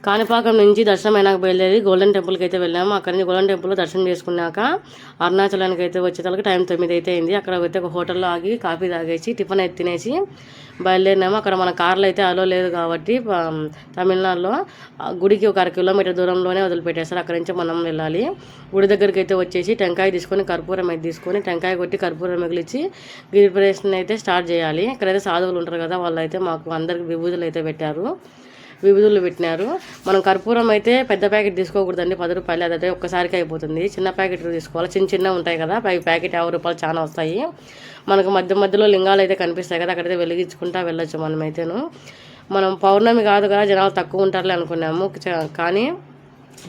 కాణిపాకం నుంచి దర్శనం అయినాక బయలుదేరి గోల్డెన్ టెంపుల్కి అయితే వెళ్ళాము. అక్కడి నుంచి గోల్డెన్ టెంపుల్లో దర్శనం చేసుకున్నాక అరుణాచలానికి అయితే వచ్చేతలకి టైం 9 అయితే అయింది. అక్కడ అయితే ఒక హోటల్లో ఆగి కాఫీ తాగేసి టిఫిన్ అయితే తినేసి బయలుదేరినాము. అక్కడ మన కార్లో అయితే అలో లేదు కాబట్టి తమిళనాడులో గుడికి ఒక 1 కిలోమీటర్ దూరంలోనే వదిలిపెట్టేస్తారు. అక్కడి నుంచి మనం వెళ్ళాలి. గుడి దగ్గరికి అయితే వచ్చేసి టెంకాయ తీసుకొని కర్పూరం అయితే తీసుకొని టెంకాయ కొట్టి కర్పూరం మిగిలిచి గిరి ప్రదక్షిణ అయితే స్టార్ట్ చేయాలి. ఇక్కడైతే సాధువులు ఉంటారు కదా, వాళ్ళు అయితే మాకు అందరికి విభూతులు అయితే పెట్టారు, విభూతులు పెట్టినారు. మనం కర్పూరం అయితే పెద్ద ప్యాకెట్ తీసుకోకూడదండి, 10 రూపాయలు. అదైతే ఒక్కసారికి అయిపోతుంది. చిన్న ప్యాకెట్ తీసుకోవాలి. చిన్న ఉంటాయి కదా, ప్యాకెట్ 50 రూపాయలు చాలా వస్తాయి. మనకు మధ్యలో లింగాలు అయితే కనిపిస్తాయి కదా, అక్కడైతే వెలిగించుకుంటా వెళ్ళొచ్చు మనమైతేను. మనం పౌర్ణమి కాదు కదా, జనాలు తక్కువ ఉంటారులే అనుకున్నాము, కానీ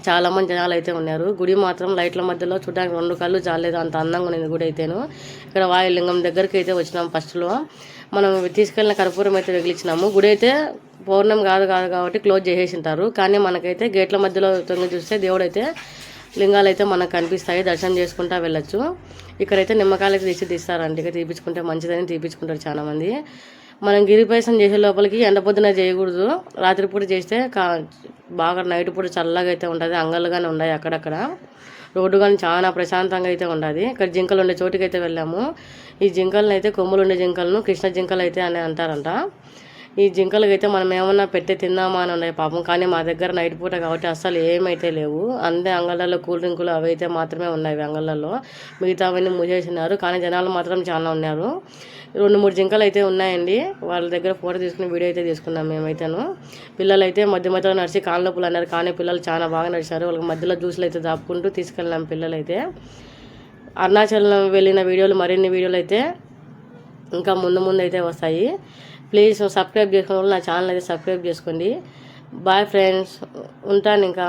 చాలామంది జనాలు అయితే ఉన్నారు. గుడి మాత్రం లైట్ల మధ్యలో చూడడానికి 2 కళ్ళు చాలేదు, అంత అందంగా ఉన్నది గుడి అయితేను. ఇక్కడ వాయులింగం దగ్గరికి అయితే వచ్చినాము. ఫస్ట్లో మనం తీసుకెళ్ళిన కర్పూరం అయితే వెలిగించినాము. గుడి అయితే పౌర్ణమి కాదు కాబట్టి క్లోజ్ చేసేసి ఉంటారు. కానీ మనకైతే గేట్ల మధ్యలో తొంగి చూస్తే దేవుడైతే లింగాలు అయితే మనకు కనిపిస్తాయి, దర్శనం చేసుకుంటా వెళ్ళొచ్చు. ఇక్కడైతే నిమ్మకాయలు అయితే తీస్తారండి, ఇక తీపించుకుంటే మంచిదని తీపించుకుంటారు చాలామంది. మనం గిరిప్రదక్షిణ చేసే లోపలికి ఎండ పొద్దున చేయకూడదు, రాత్రిపూట చేస్తే బాగా నైట్ పూట చల్లగా అయితే ఉంటుంది. అంగళ్ళుగానే ఉన్నాయి అక్కడక్కడ, రోడ్డు కానీ చాలా ప్రశాంతంగా అయితే ఉండదు. ఇక్కడ జింకలు ఉండే చోటుకి అయితే వెళ్ళాము. ఈ జింకలను అయితే కొమ్ములు ఉండే జింకలను కృష్ణ జింకలు అయితే అని అంటారంట. ఈ జింకలకి అయితే మనం ఏమన్నా పెట్టి తిందామా అని ఉన్నాయి పాపం, కానీ మా దగ్గర నైట్ పూట కాబట్టి అస్సలు ఏమైతే లేవు. అందే అంగళ్ళల్లో కూల్ డ్రింకులు అవి అయితే మాత్రమే ఉన్నాయి అంగళ్ళల్లో, మిగతావన్నీ మూసేసినారు. కానీ జనాలు మాత్రం చాలా ఉన్నారు. 2-3 జింకలు అయితే ఉన్నాయండి. వాళ్ళ దగ్గర ఫోటో తీసుకుని వీడియో అయితే తీసుకున్నాం మేమైతేను. పిల్లలు అయితే మధ్యలో నడిచి కాళ్ళపులు అన్నారు, కానీ పిల్లలు చాలా బాగా నడిచారు. వాళ్ళకి మధ్యలో జ్యూసులు అయితే దాపుకుంటూ తీసుకెళ్ళినాం పిల్లలు అయితే. అరుణాచలం వెళ్ళిన వీడియోలు, మరిన్ని వీడియోలు అయితే ఇంకా ముందు అయితే వస్తాయి. ప్లీజ్ సబ్స్క్రైబ్ చేసుకున్న వాళ్ళు నా ఛానల్ అయితే సబ్స్క్రైబ్ చేసుకోండి. బాయ్ ఫ్రెండ్స్, ఉంటాను ఇంకా.